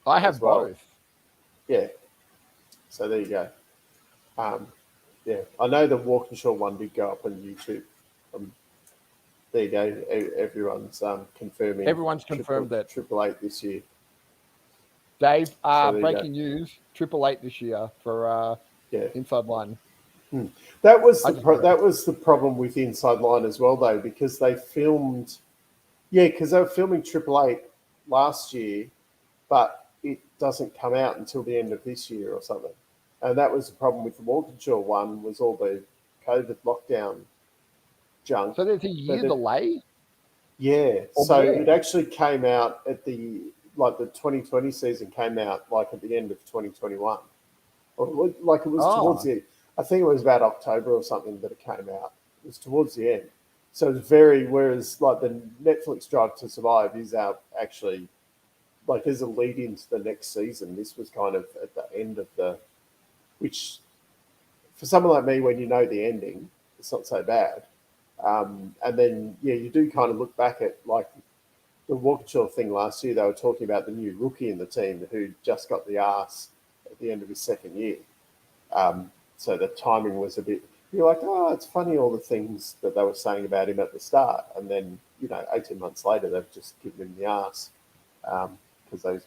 I have both. Yeah. So there you go. Yeah, I know the Walkinshaw one did go up on YouTube. There you go. Everyone's confirming. Everyone's confirmed that Triple Eight this year. Dave, breaking news: Triple Eight this year for Inside Line. That was the problem with Inside Line as well, though, because they filmed. Yeah, because they were filming Triple Eight last year, but it doesn't come out until the end of this year or something. And that was the problem with the Walkinshaw one, was all the COVID lockdown junk. So there's a year delay? Yeah. It actually came out at the 2020 season came out like at the end of 2021. Or like it was towards the, I think it was about October or something that it came out. It was towards the end. So it's whereas like the Netflix Drive to Survive is out actually, like as a lead into the next season. This was kind of at the end of which for someone like me, when you know the ending, it's not so bad. And then, you do kind of look back at like the Walkinshaw thing last year. They were talking about the new rookie in the team who just got the arse at the end of his second year. So the timing was a bit, you're like, oh, it's funny all the things that they were saying about him at the start. And then, 18 months later, they've just given him the arse because they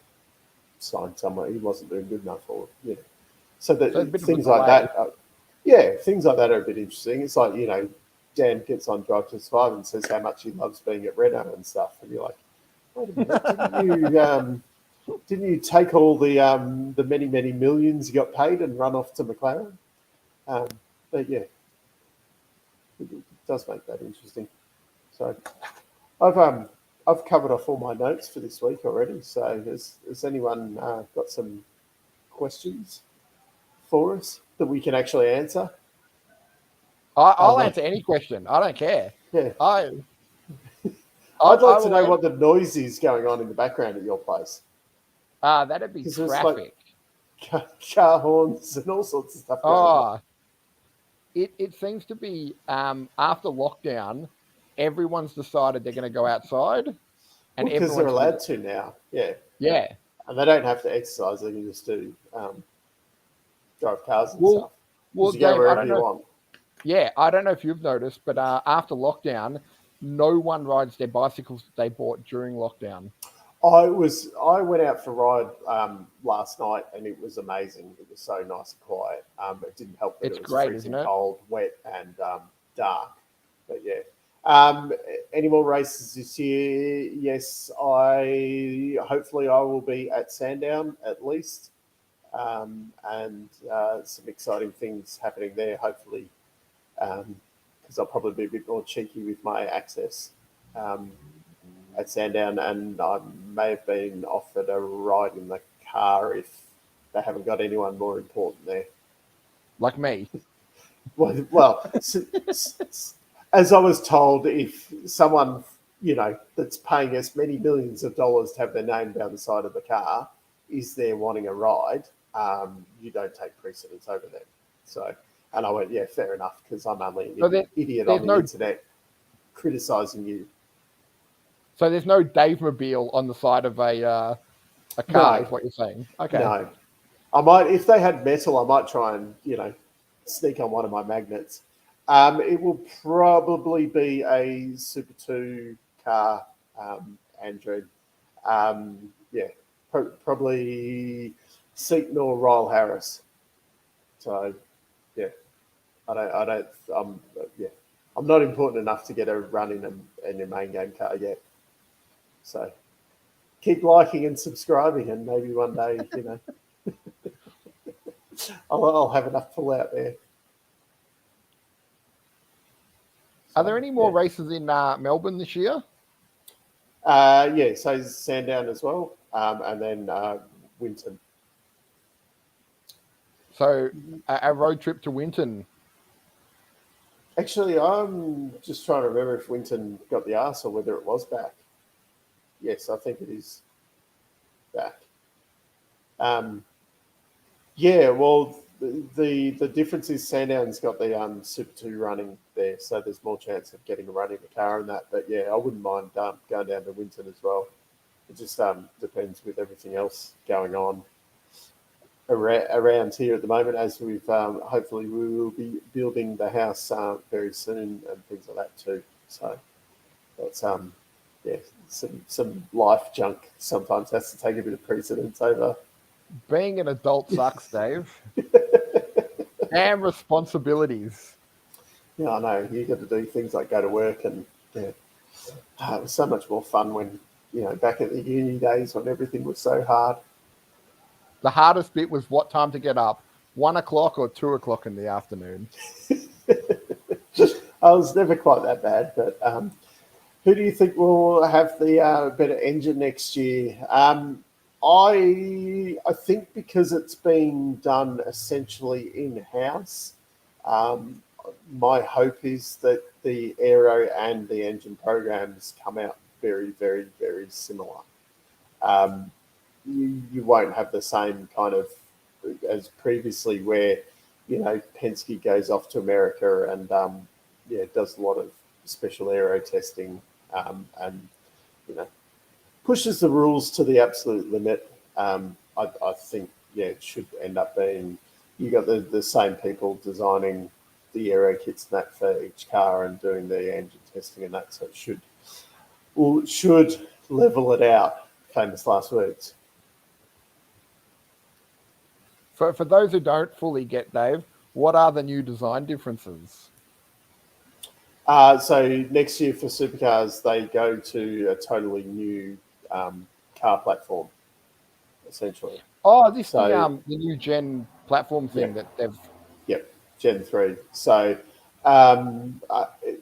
signed someone he wasn't doing good enough for. So things like that, things like that are a bit interesting. It's like, Dan gets on Drive to Survive and says how much he loves being at Renault and stuff. And you're like, wait a minute, didn't you take all the many, many millions you got paid and run off to McLaren? But yeah, it does make that interesting. So I've covered off all my notes for this week already. So has anyone got some questions for us that we can actually answer? I'll answer any question. I don't care. Yeah. I'd like to know what the noise is going on in the background at your place. That'd be traffic. Like car horns and all sorts of stuff going on. It seems to be after lockdown, everyone's decided they're going to go outside. And because they're allowed to now. Yeah. Yeah. And they don't have to exercise. They can just do drive cars and stuff. Well, you go wherever you want. Yeah, I don't know if you've noticed, but after lockdown, no one rides their bicycles that they bought during lockdown. I went out for a ride last night and it was amazing. It was so nice and quiet. It didn't help that it was great, freezing isn't it? cold, wet, and dark. But yeah. Any more races this year? Yes, hopefully I will be at Sandown at least. And some exciting things happening there. Hopefully because I'll probably be a bit more cheeky with my access at Sandown, and I may have been offered a ride in the car if they haven't got anyone more important there. Like me. Well, as I was told, if someone, that's paying us many millions of dollars to have their name down the side of the car is there wanting a ride, you don't take precedence over them. So, and I went, yeah, fair enough, because I'm only an idiot on the internet criticising you. So there's no Dave Mobile on the side of a car, is what you're saying? Okay. No. I might, if they had metal, I might try and, sneak on one of my magnets. It will probably be a Super 2 car, Andrew. Probably Seaton or Royal Harris. So, yeah, I'm not important enough to get a run in a main game car yet. So, keep liking and subscribing, and maybe one day, I'll have enough pull out there. Are there any more races in Melbourne this year? So Sandown as well, and then Winton. So a road trip to Winton. Actually, I'm just trying to remember if Winton got the arse or whether it was back. Yes, I think it is back. Well, the difference is Sandown's got the Super 2 running there, so there's more chance of getting a run in the car and that. But yeah, I wouldn't mind going down to Winton as well. It just depends with everything else going on around here at the moment, as we've hopefully we will be building the house very soon and things like that too. So that's some life junk sometimes has to take a bit of precedence over. Being an adult sucks, Dave. And responsibilities. Yeah, I know. You got to do things like go to work, and it was so much more fun when, back at the uni days when everything was so hard. The hardest bit was what time to get up, 1 o'clock or 2 o'clock in the afternoon. I was never quite that bad, but who do you think will have the better engine next year? I think because it's being done essentially in-house, my hope is that the aero and the engine programs come out very, very, very similar. You won't have the same kind of as previously where, Penske goes off to America and, does a lot of special aero testing and, pushes the rules to the absolute limit. I think, it should end up being you got the same people designing the aero kits and that for each car and doing the engine testing and that, so it should level it out. Famous last words. For those who don't fully get, Dave, what are the new design differences? So next year for supercars, they go to a totally new car platform, essentially. Oh, the new Gen platform thing that they've. Yep, Gen 3. So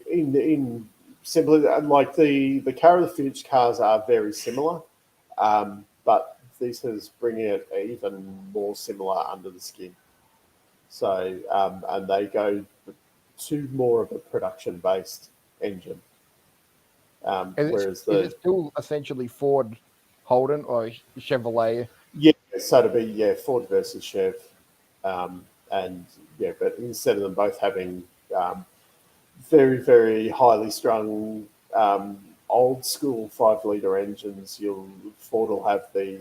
in simply, like the car of the future cars are very similar, but this is bringing it even more similar under the skin. So and they go to more of a production-based engine. Is it still essentially Ford, Holden, or Chevrolet? Yeah, so to be Ford versus Chev, but instead of them both having very, very highly strung old school 5-litre engines, Ford will have a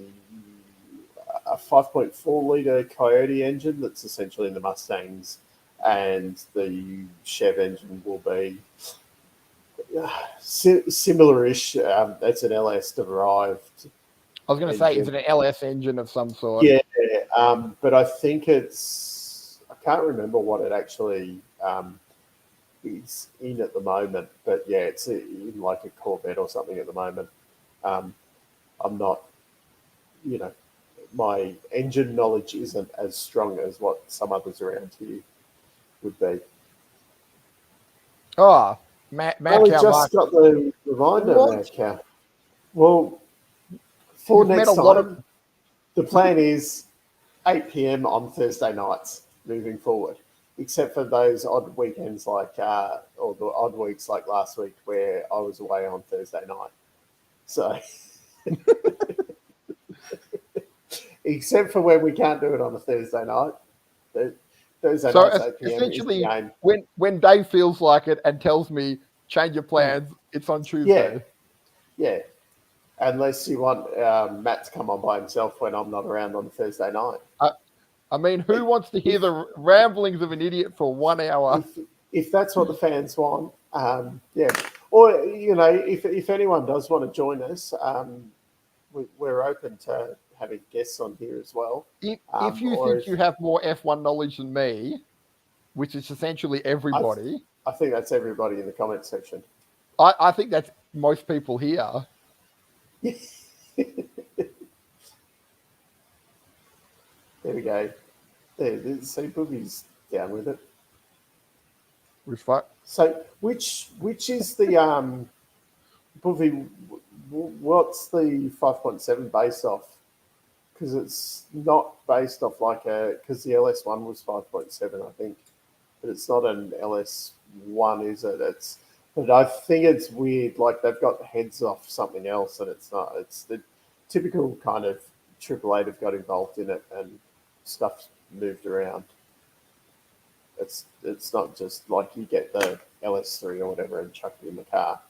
5.4-litre Coyote engine that's essentially in the Mustangs, and the Chev engine will be similar-ish. It's an LS derived. I was going to say, is it an LS engine of some sort? Yeah, but I think I can't remember what it actually is in at the moment, but yeah, it's in like a Corvette or something at the moment. I'm not, my engine knowledge isn't as strong as what some others around here would be. Oh, I Mad only Cow just Mark. got the reminder, What? Mad Cow. Well, for You've met next a lot of. time, the plan is 8 p.m. on Thursday nights moving forward, except for those odd weekends or the odd weeks like last week where I was away on Thursday night. So, except for when we can't do it on a Thursday night, Thursday So nights 8 p.m. is the essentially, game. when Dave feels like it and tells me change your plans, it's on Tuesday. Yeah. Unless you want Matt to come on by himself when I'm not around on Thursday night. I mean, who wants to hear the ramblings of an idiot for 1 hour? If that's what the fans want, yeah. Or if anyone does want to join us, we're open to having guests on here as well. If you think you have more F1 knowledge than me, which is essentially everybody, I think that's everybody in the comment section. I think that's most people here. There we go. See, Boogie's down with it. So, which is the Boogie? What's the 5.7 based off? Because it's not based off because the LS1 was 5.7, I think, but it's not an LS1, is it? But I think it's weird. Like they've got heads off something else, and it's not. It's the typical kind of Triple Eight have got involved in it, and stuff's moved around. It's not just like you get the LS3 or whatever and chuck it in the car.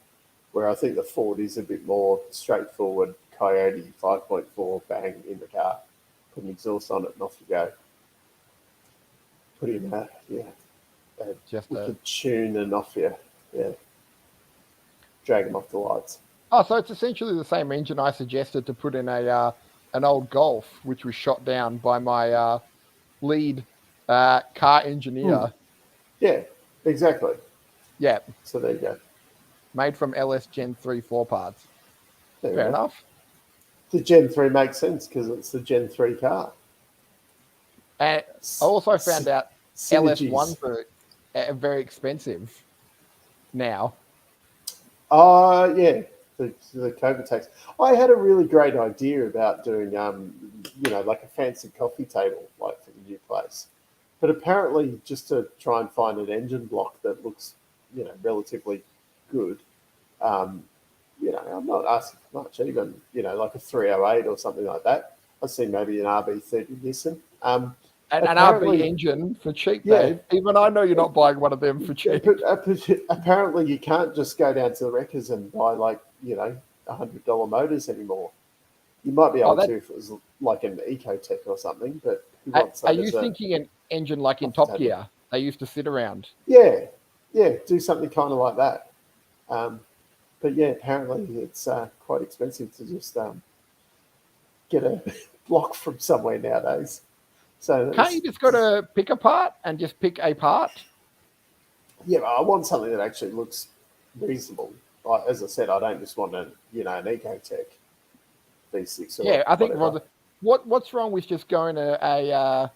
Where I think the Ford is a bit more straightforward. Coyote 5.4, bang in the car, put an exhaust on it, and off you go. Put in a tune and off you, drag them off the lights. Oh, so it's essentially the same engine I suggested to put in an old Golf, which was shot down by my lead car engineer. Yeah, exactly. Yeah. So there you go. Made from LS Gen 3 4 parts. Fair enough. The Gen 3 makes sense because it's the Gen 3 car. And I also found out synergies. LS1s are very expensive now. Yeah, the COVID tax. I had a really great idea about doing, like a fancy coffee table, like for the new place. But apparently, just to try and find an engine block that looks, relatively good. I'm not asking for much, even, like a 308 or something like that. I've seen maybe an RB30 Nissan. An RB engine for cheap, Dave. Even I know you're not buying one of them for cheap. But apparently you can't just go down to the wreckers and buy $100 motors anymore. You might be able to if it was like an Ecotech or something, but who wants that? Are you thinking an engine like in Top Gear? They used to sit around. Yeah, do something kind of like that. But yeah, apparently it's quite expensive to just get a block from somewhere nowadays. So can't you just go to pick a part and just pick a part? Yeah, I want something that actually looks reasonable. As I said, I don't just want an Ecotech V6. I think what's wrong with just going to a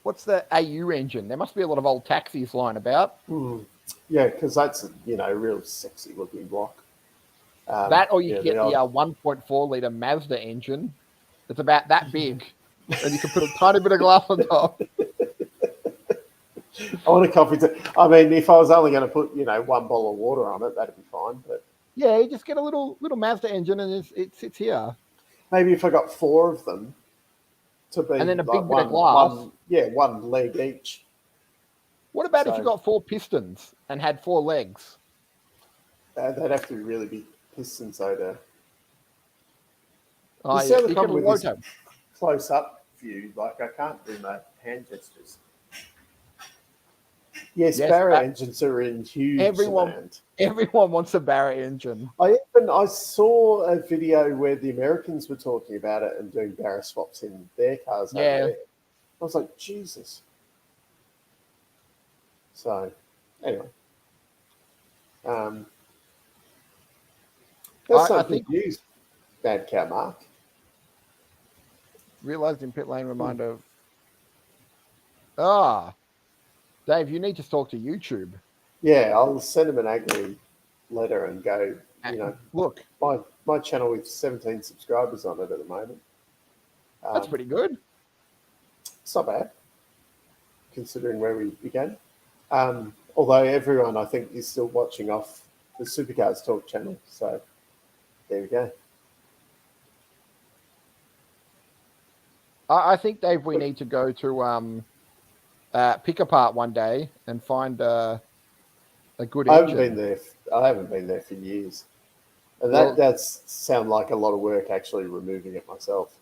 what's the AU engine? There must be a lot of old taxis lying about. Yeah, because that's a real sexy looking block. That or you get the 1.4 litre Mazda engine. It's about that big. And you can put a tiny bit of glass on top. I want a coffee table. I mean, if I was only going to put, one bottle of water on it, that'd be fine. But yeah, you just get a little Mazda engine and it sits here. Maybe if I got 4 of them to be, and then a big bit of glass. One leg each. What about if you got 4 pistons and had 4 legs? They'd have to really be pistons, though. You can rotate. Close-up view, I can't do my hand gestures. Yes, Barrett engines are in huge demand. Everyone wants a Barrett engine. I saw a video where the Americans were talking about it and doing Barrett swaps in their cars. Yeah. Over there. I was like, Jesus. So, anyway. That's not good news, Bad Cow Mark. Realised in pit lane reminder of... Dave, you need to talk to YouTube. Yeah, I'll send him an angry letter and go, you know, Look, my channel with 17 subscribers on it at the moment. that's pretty good. It's not bad, considering where we began. Although everyone, I think, is still watching off the Supercars Talk channel. So there we go. I think, Dave, we need to go to pick apart one day and find a good engine. I haven't been there for years, and that's sound like a lot of work actually removing it myself.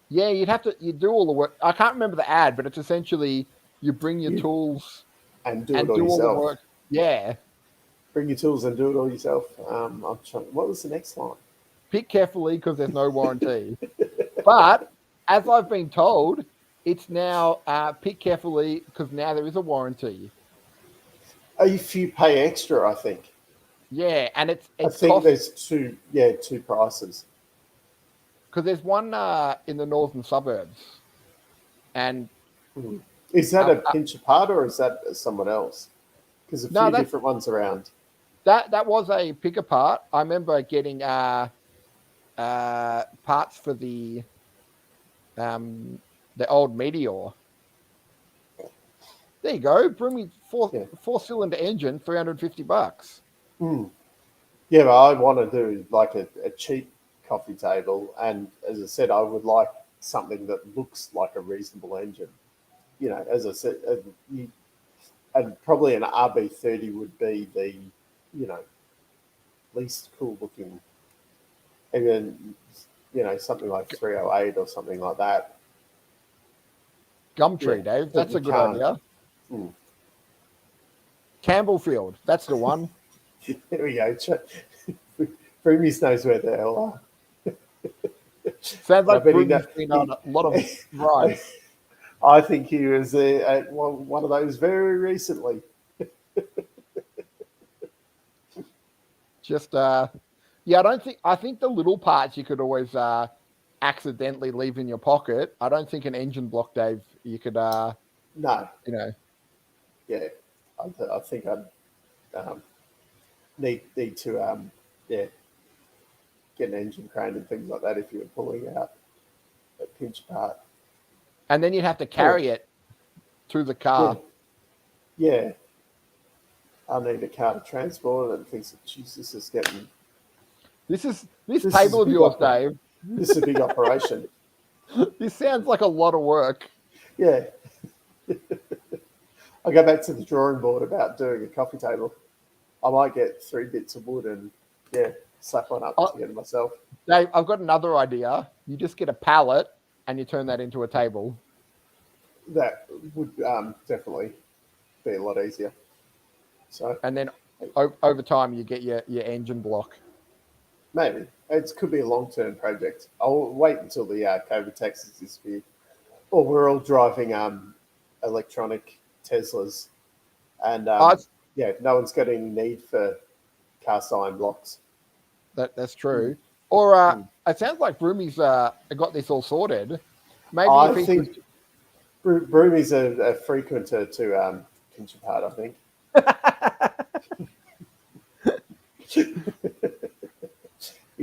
Yeah, you do all the work. I can't remember the ad, but it's essentially you bring your tools and do all yourself. The work. Yeah, bring your tools and do it all yourself. What was the next line? Pick carefully because there's no warranty. But as I've been told, it's now pick carefully because now there is a warranty. If you pay extra, I think. Yeah, and it's I think there's two prices. Because there's one in the northern suburbs, and is that a pinch apart or is that someone else? Because a few different ones around. That was a pick apart. I remember getting parts for the old Meteor. There you go. Bring me four-cylinder engine, $350. Yeah, but I want to do like a cheap coffee table, and as I said, I would like something that looks like a reasonable engine. You know, as I said, and probably an RB30 would be the, you know, least cool looking, and then, you know, something like 308 or something like that. Gumtree, Dave. That's a good idea. Campbellfield. That's the one. There we go. Freemies knows where the hell are. Sounds like Freemies been on a lot of rides. I think he was at one of those very recently. Just I think the little parts you could always accidentally leave in your pocket. I don't think an engine block, Dave, you could no. You know. Yeah. I think I'd need to get an engine crane and things like that if you were pulling out a pinch apart. And then you'd have to carry it to the car. Yeah. I need a car to transport it and thinks, Jesus, is getting... This table of yours, Dave. This is a big operation. This sounds like a lot of work. Yeah. I go back to the drawing board about doing a coffee table. I might get 3 bits of wood and, slap one up together myself. Dave, I've got another idea. You just get a pallet and you turn that into a table. That would definitely be a lot easier. So, and then over time you get your engine block. Maybe. It could be a long-term project. I'll wait until the COVID taxes disappear. Or we're all driving electronic Teslas. And, no one's got any need for cast iron blocks. That's true. Or it sounds like Broomy's got this all sorted. Maybe I think Broomy's a frequenter to pinch apart, I think.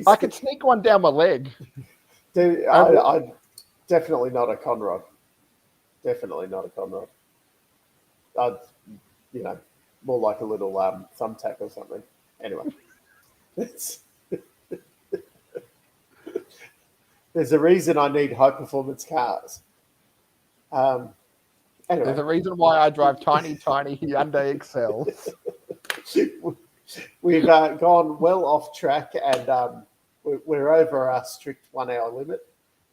I could sneak one down my leg. Dude, I definitely not a Conrod. Definitely not a Conrod. I'd, more like a little thumbtack or something. Anyway, there's a reason I need high performance cars. Anyway. There's a reason why I drive tiny Hyundai Excels. We've gone well off track, and we're over our strict 1 hour limit.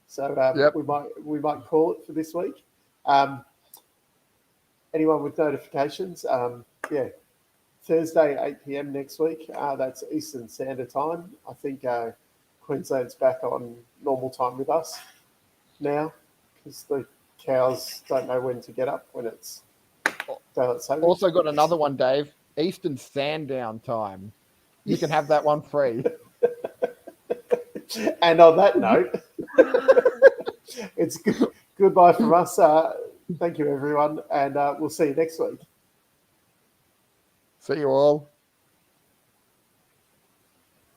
So we might call it for this week. Anyone with notifications? Thursday 8 p.m. next week. That's Eastern Standard Time. I think Queensland's back on normal time with us now because the cows don't know when to get up when it's daylight saving. Also got another one, Dave. Eastern Sandown Time. You can have that one free. And on that note, it's goodbye from us. Thank you, everyone, and we'll see you next week. See you all.